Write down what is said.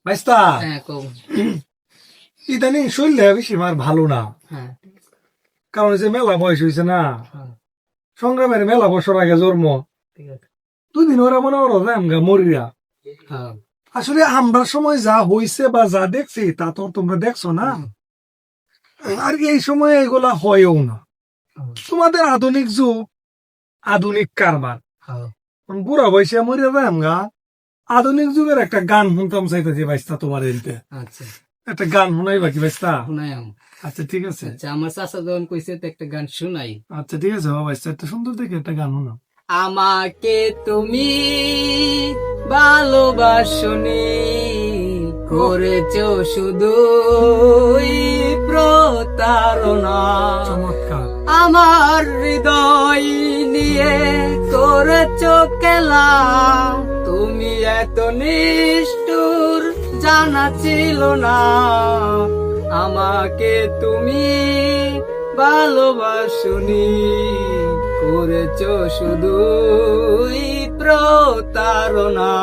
ভাইস্তা হ্যাঁ কম। ইদানিং শরীরে বেশি আমার ভালো না, হ্যাঁ কারণ যে মেলা বয়স হয়েছে না, হ্যাঁ সংগ্রামের মেলা বছর আগে জন্ম, ঠিক আছে। 2 দিন ওরা মনে ওরা আমগা মরিয়া। হ্যাঁ আসলে আমরা সময় যা হইছে বা যা দেখছি তা তো তোমরা দেখছো না, আর এই সময় এগুলা হয়ও না। তোমাদের আধুনিক যুগ, আধুনিক কারবার, হ্যাঁ বুড়া বয়সে মরিয়া যায় আমগা। আধুনিক যুগের একটা গান শুনতাম চাইতেছি বাইস্তা, তোমার এলতে আচ্ছা একটা গান শোনাই বাকি বাইস্তা। শোনাই আম। আচ্ছা ঠিক আছে, আচ্ছা আমার চাচা যখন কইছে তো একটা গান শুনাই। আচ্ছা ঠিক আছে বাবা, একটা সুন্দর দেখে একটা গান শোনাও। আমাকে তুমি ভালোবাসনি, করেছো শুধু প্রতারণা। চমৎকার। আমার হৃদয় নিয়ে করেছো খেলা, তুমি এত নিষ্ঠুর জানা ছিল না। আমাকে তুমি ভালোবাসনি, করেছো শুধু প্রতারণা।